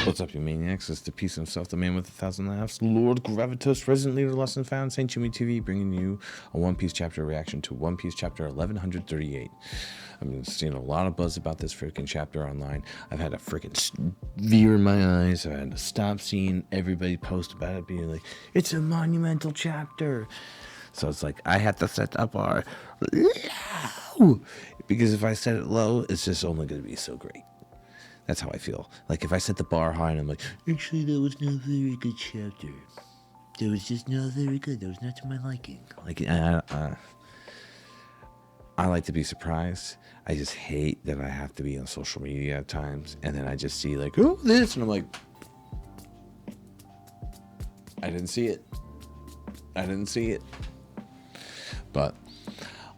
What's up, you maniacs? It's the peace himself, the man with 1,000 laughs, Lord Gravitas, Resident Leader, Lost and Found, Saint Jimmy TV, bringing you a One Piece chapter reaction to One Piece chapter 1138. I've been seeing a lot of buzz about this freaking chapter online. I've had a freaking veer in my eyes. I had to stop seeing everybody post about it, being like, it's a monumental chapter. So it's like, I have to set the bar low, because if I set it low, it's just only going to be so great. That's how I feel. Like, if I set the bar high and I'm like, actually, that was not a very good chapter. That was just not very good. That was not to my liking. Like, I like to be surprised. I just hate that I have to be on social media at times. And then I just see, like, oh, this. And I'm like, I didn't see it. I didn't see it. But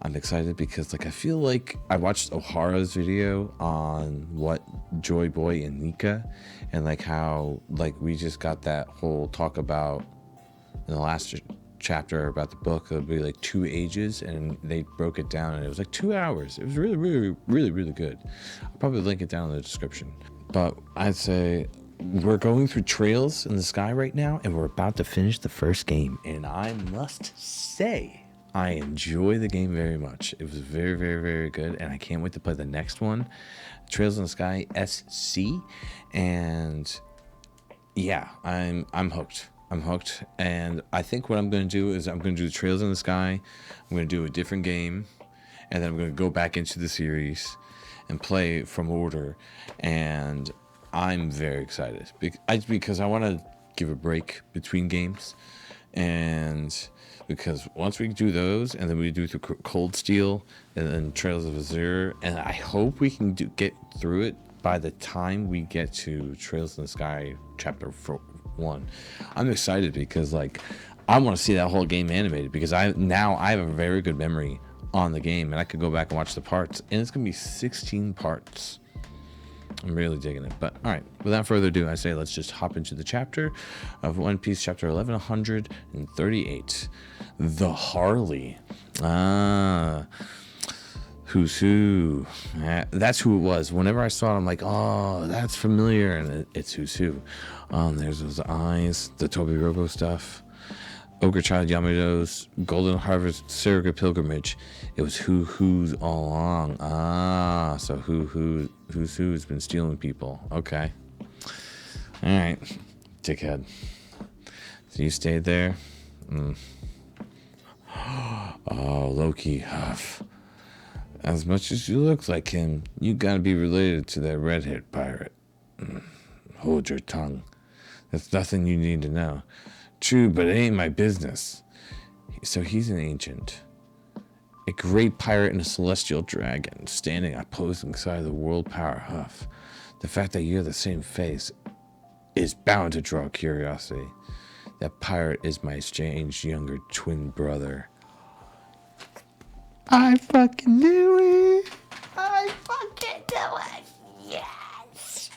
I'm excited because, like, I feel like I watched Ohara's video on what Joy Boy and Nika, and like how, like, we just got that whole talk about in the last chapter about the book. It'll be like 2 ages, and they broke it down, and it was like 2 hours. It was really good. I'll probably link it down in the description. But I'd say we're going through Trails in the Sky right now, and we're about to finish the first game, and I must say, I enjoy the game very much. It was very good, and I can't wait to play the next one, Trails in the Sky SC. And yeah, I'm hooked. I'm hooked, and I think what I'm going to do is I'm going to do Trails in the Sky. I'm going to do a different game, and then I'm going to go back into the series and play from order. And I'm very excited because I want to give a break between games, and because once we do those, and then we do through Cold Steel, and then Trails of Azure, and I hope we can get through it by the time we get to Trails in the Sky Chapter 1. I'm excited because, like, I want to see that whole game animated, because I have a very good memory on the game, and I could go back and watch the parts, and it's gonna be 16 parts. I'm really digging it. But all right, without further ado, I say let's just hop into the chapter of One Piece, chapter 1138, the Harley. Who's who? That's who it was. Whenever I saw it, I'm like, oh, that's familiar, and it's who's who. There's those eyes, the Toby Robo stuff, Ogre Child Yamato's Golden Harvest Surrogate Pilgrimage. It was who's all along. So who's been stealing people. Okay. All right, dickhead. So you stayed there? Oh, Loki Huff. As much as you look like him, you gotta be related to that redhead pirate. Hold your tongue. That's nothing you need to know. True, but it ain't my business. So he's an ancient, a great pirate and a celestial dragon, standing opposing side of the world power Huff. The fact that you're the same face is bound to draw curiosity. That pirate is my estranged younger twin brother. I fucking knew it. I fucking knew it. Yes.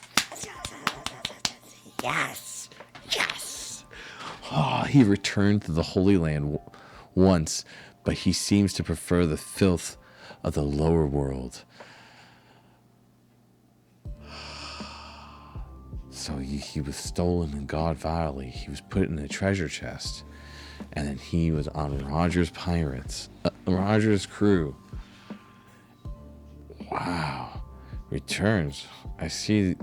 Yes. Yes. Oh, he returned to the Holy Land once, but he seems to prefer the filth of the lower world. So he was stolen in God Valley. He was put in a treasure chest, and then he was on Roger's pirates, Roger's crew. Wow. Returns. I see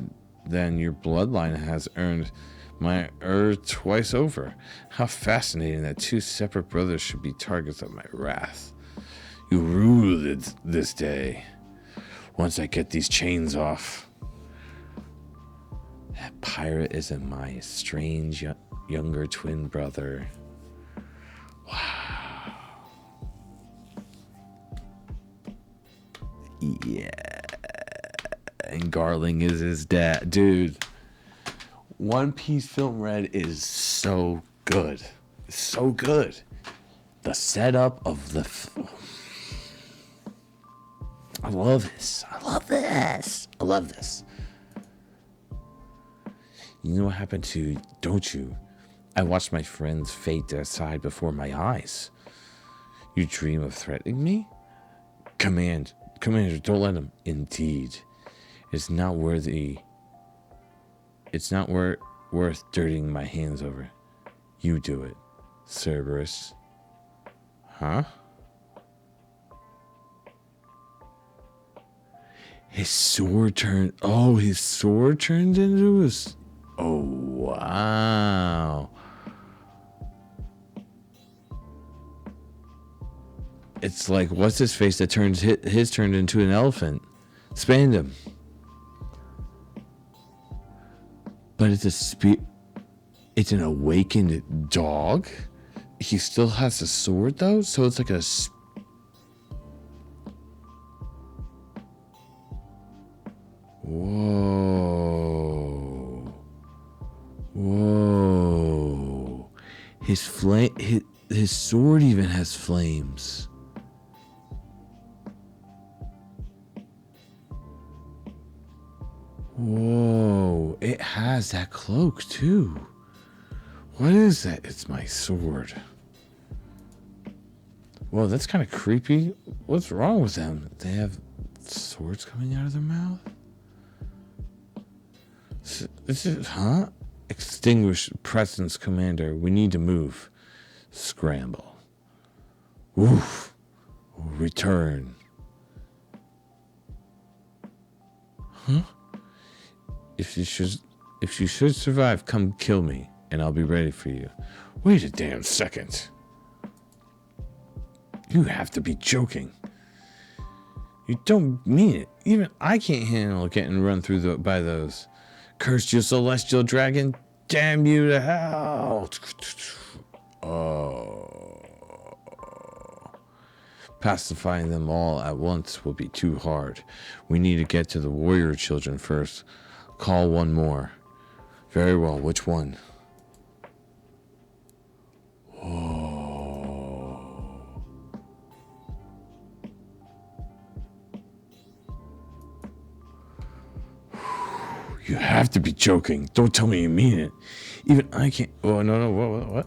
then your bloodline has earned my twice over. How fascinating that 2 separate brothers should be targets of my wrath. You rule this day. Once I get these chains off. That pirate isn't my strange younger twin brother. Wow. Yeah. And Garling is his dad. Dude. One Piece Film Red is so good. So good. The setup of the... I love this. I love this. I love this. You know what happened to... Don't you? I watched my friend's fate decide before my eyes. You dream of threatening me? Commander, don't let him. Indeed. It's not worthy It's not worth dirtying my hands over. You do it, Cerberus. Huh? His sword turned... Oh, his sword turned into a... Oh, wow. It's like, what's his face that turns his turned into an elephant? Spanned him. But it's it's an awakened dog? He still has a sword, though? So it's like a... Whoa. Whoa. His sword even has flames. Whoa. It has that cloak, too. What is that? It's my sword. Whoa, that's kind of creepy. What's wrong with them? They have swords coming out of their mouth? This is, huh? Extinguish presence, Commander. We need to move. Scramble. Woof. Return. Huh? If you should survive, come kill me, and I'll be ready for you. Wait a damn second. You have to be joking. You don't mean it. Even I can't handle getting run through by those. Cursed you, celestial dragon. Damn you to hell. Oh. Pacifying them all at once will be too hard. We need to get to the warrior children first. Call one more. Very well, which one? Whoa. You have to be joking. Don't tell me you mean it. Even I can't... Oh, no, what?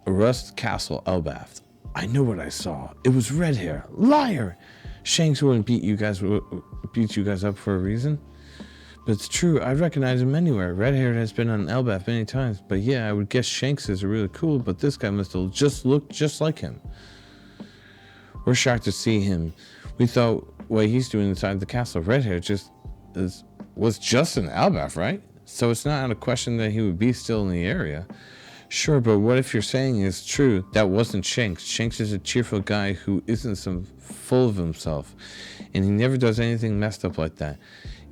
Rust Castle, Elbath. I know what I saw. It was red hair. Liar! Shanks wouldn't beat you guys up for a reason. But it's true, I'd recognize him anywhere. Red hair has been on Elbath many times. But yeah, I would guess Shanks is really cool, but this guy must have just looked just like him. We're shocked to see him. We thought what he's doing inside the castle. Red hair was just in Elbath, right? So it's not out of question that he would be still in the area. Sure, but what if you're saying is true? That wasn't Shanks. Shanks is a cheerful guy who isn't some full of himself. And he never does anything messed up like that.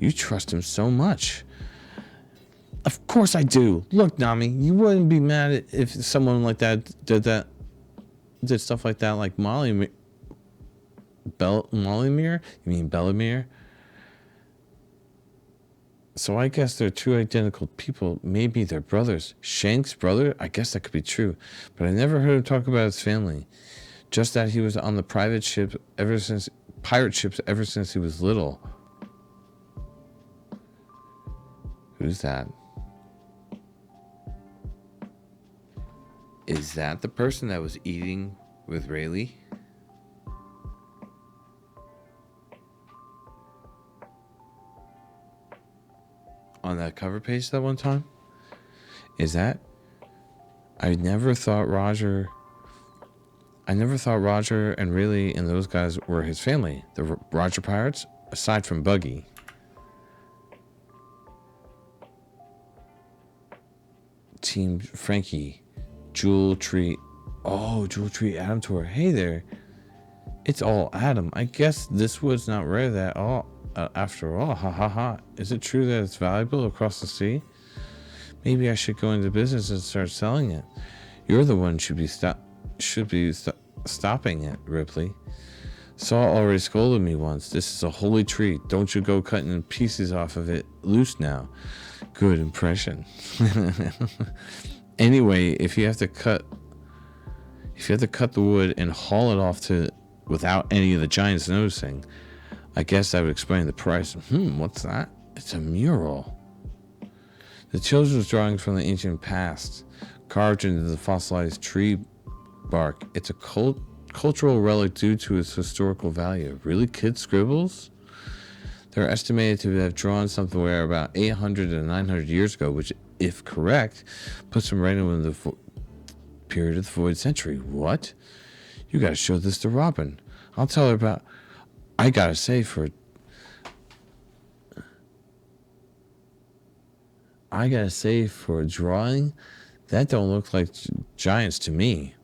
You trust him so much. Of course I do. Look, Nami, you wouldn't be mad if someone like that did stuff like that, like Molly Mollymeer? You mean Bellamere? So I guess they're two identical people. Maybe they're brothers. Shanks' brother? I guess that could be true. But I never heard him talk about his family. Just that he was on the pirate ships ever since he was little. Who's that? Is that the person that was eating with Rayleigh? On that cover page that one time? Is that? I never thought Roger and Rayleigh and those guys were his family. The Roger Pirates, aside from Buggy. Team Franky, Jewel Tree. Oh, Jewel Tree Adam Tour. Hey there. It's all Adam. I guess this wood's not rare that all. After all, ha ha ha. Is it true that it's valuable across the sea? Maybe I should go into business and start selling it. You're the one should be stopping it, Ripley. Saul already scolded me once. This is a holy tree. Don't you go cutting pieces off of it loose now. Good impression. Anyway, if you have to cut the wood and haul it off without any of the giants noticing, I guess that would explain the price. What's that? It's a mural. The children's drawings from the ancient past, carved into the fossilized tree bark. It's a cultural relic due to its historical value. Really, kid scribbles? They're estimated to have drawn somewhere about 800 to 900 years ago, which, if correct, puts them right in the period of the Void Century. What? You gotta show this to Robin. I'll tell her about... I gotta say, for a drawing, that don't look like giants to me.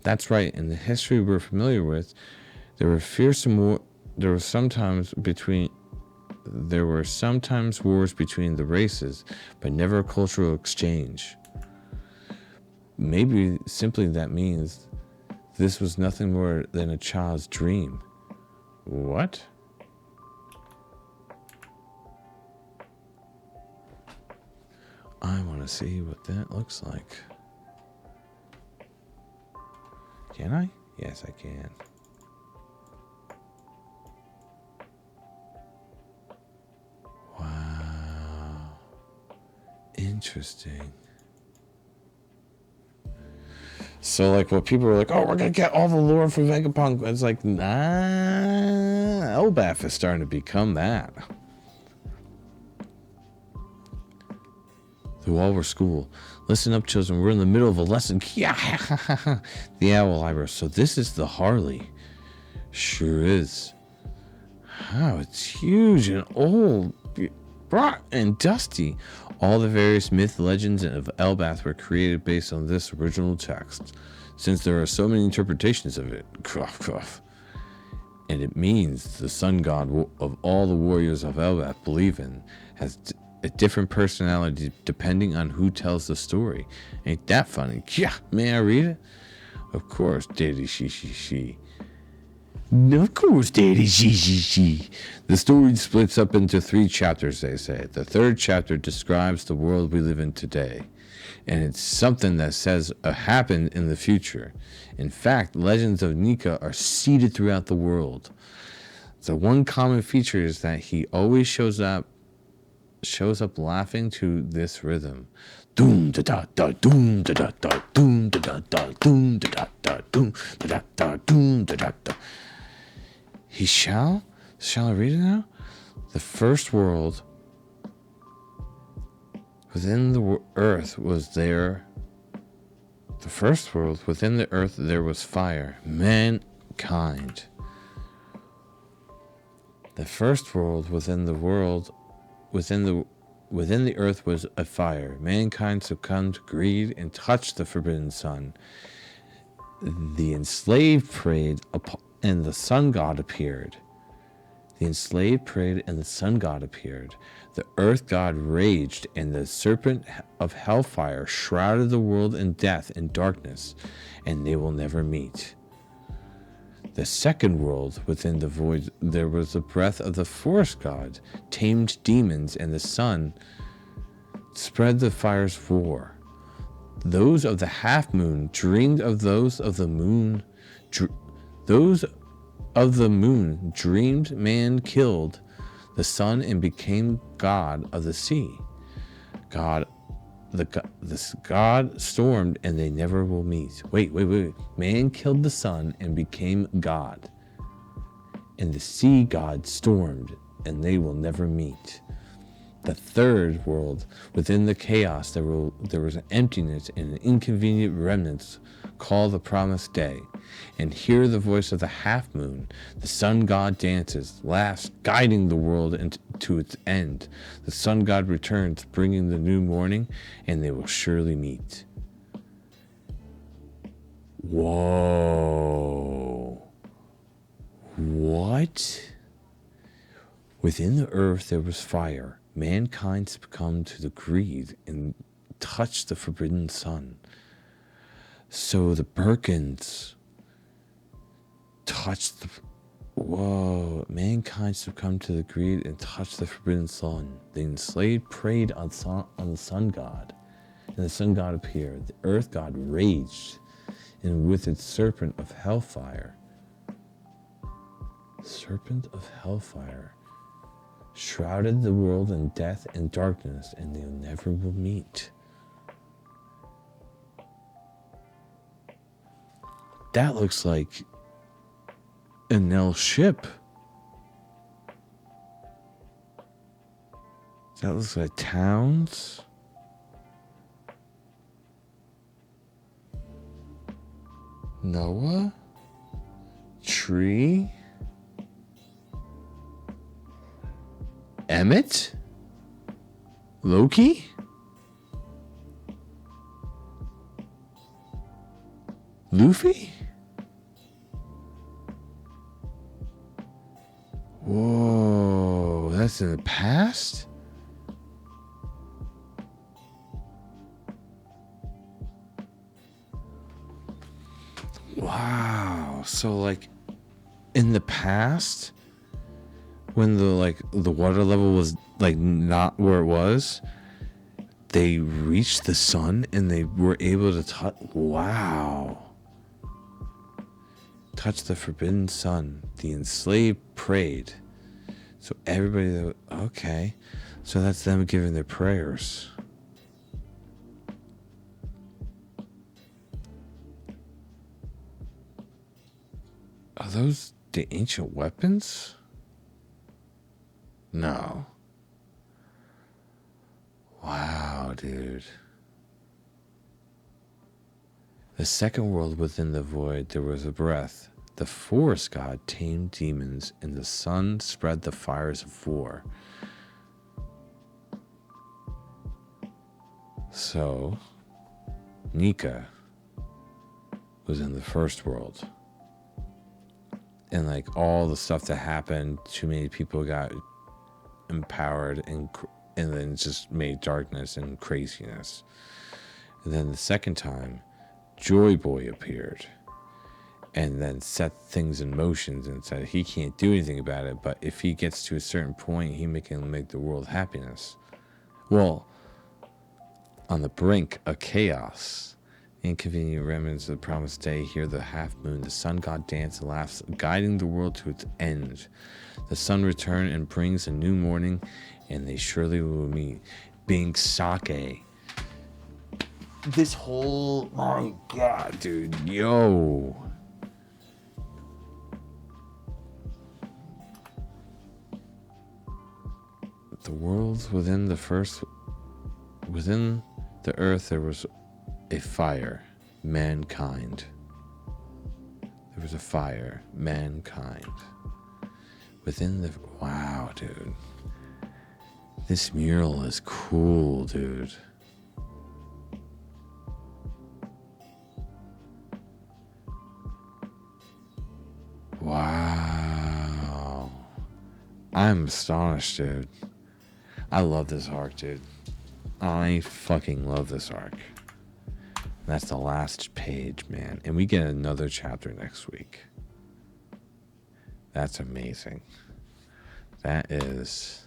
That's right. In the history we're familiar with, there were sometimes wars between the races, but never a cultural exchange. Maybe simply that means this was nothing more than a child's dream. What? I want to see what that looks like. Can I? Yes, I can. Wow. Interesting. So, like, what people were like, oh, we're going to get all the lore from Vegapunk. It's like, nah, Elbaf is starting to become that. The Walrus School. Listen up, children. We're in the middle of a lesson. The owl eyebrows. So this is the Harley. Sure is. Wow, it's huge and old and dusty. All the various myth legends of Elbaf were created based on this original text. Since there are so many interpretations of it, and it means the sun god of all the warriors of Elbaf believe in has a different personality depending on who tells the story. Ain't that funny? Yeah, may I read it? Of course, Daddy she. Of course, Daddy she. The story splits up into 3 chapters, they say. The 3rd chapter describes the world we live in today. And it's something that says happened in the future. In fact, legends of Nika are seeded throughout the world. The one common feature is that he always shows up laughing to this rhythm. Doom da da da doom da da da doom da da da doom da da da doom da da da doom da da da. He shall I read it now? The first world within the earth was there. The first world within the earth there was fire, mankind. The first world within the earth was a fire. Mankind succumbed to greed and touched the forbidden sun. The enslaved prayed, and the sun god appeared. The earth god raged, and the serpent of hellfire shrouded the world in death and darkness, and they will never meet. The second world within the void, there was the breath of the forest god, tamed demons, and the sun spread the fire's war. Those of the half moon dreamed of those of the moon. Those of the moon dreamed man killed the sun and became god of the sea. The god stormed and they never will meet. Wait. Man killed the sun and became god. And the sea god stormed and they will never meet. The third world, within the chaos, there was an emptiness and an inconvenient remnants called the promised day. And hear the voice of the half moon. The sun god dances, laughs, guiding the world to its end. The sun god returns, bringing the new morning, and they will surely meet. Whoa. What? Within the earth there was fire. Mankind succumbed to the greed and touched the forbidden sun. So the Birkins touched the... Whoa. Mankind succumbed to the greed and touched the forbidden sun. The enslaved prayed on the sun god, and the sun god appeared. The earth god raged, and with its serpent of hellfire, shrouded the world in death and darkness, and they never will meet. That looks like a Nell ship. That looks like towns. Noah? Tree? Emmett? Loki? Luffy? Whoa, that's in the past? Wow. So like in the past when the water level was like not where it was, they reached the sun and they were able to touch touch the forbidden sun. The enslaved prayed. So everybody, okay. So that's them giving their prayers. Are those the ancient weapons? No. Wow, dude. The second world within the void, there was a breath. The forest god tamed demons, and the sun spread the fires of war. So, Nika was in the first world. And like all the stuff that happened, too many people got empowered and then just made darkness and craziness. And then the second time, Joy Boy appeared and then set things in motion and said he can't do anything about it, but if he gets to a certain point, he can make the world happiness. Well, on the brink of chaos, inconvenient remnants of the promised day, hear the half moon, the sun god dance and laughs, guiding the world to its end. The sun returns and brings a new morning, and they surely will meet. Being sake. This whole, my god, dude, yo. The world within the earth, there was a fire, mankind. There was a fire, mankind. Wow, dude. This mural is cool, dude. Wow. I'm astonished, dude. I love this arc, dude. I fucking love this arc. That's the last page, man. And we get another chapter next week. That's amazing. That is...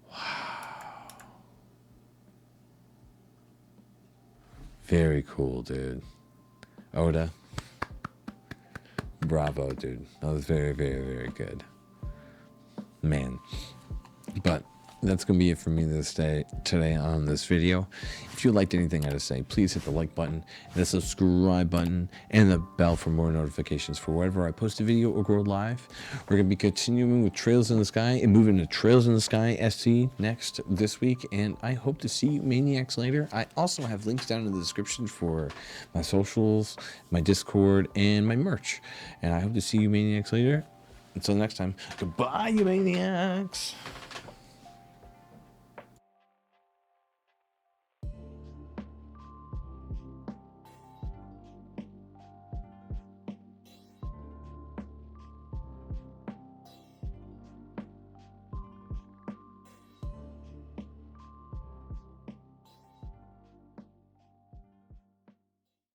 wow. Very cool, dude. Oda. Bravo, dude. That was very, very, very good. Man. But that's going to be it for me today on this video. If you liked anything I had to say, please hit the like button and the subscribe button and the bell for more notifications for wherever I post a video or go live. We're going to be continuing with Trails in the Sky and moving to Trails in the Sky SC next this week. And I hope to see you maniacs later. I also have links down in the description for my socials, my Discord, and my merch. And I hope to see you maniacs later. Until next time, goodbye, you maniacs.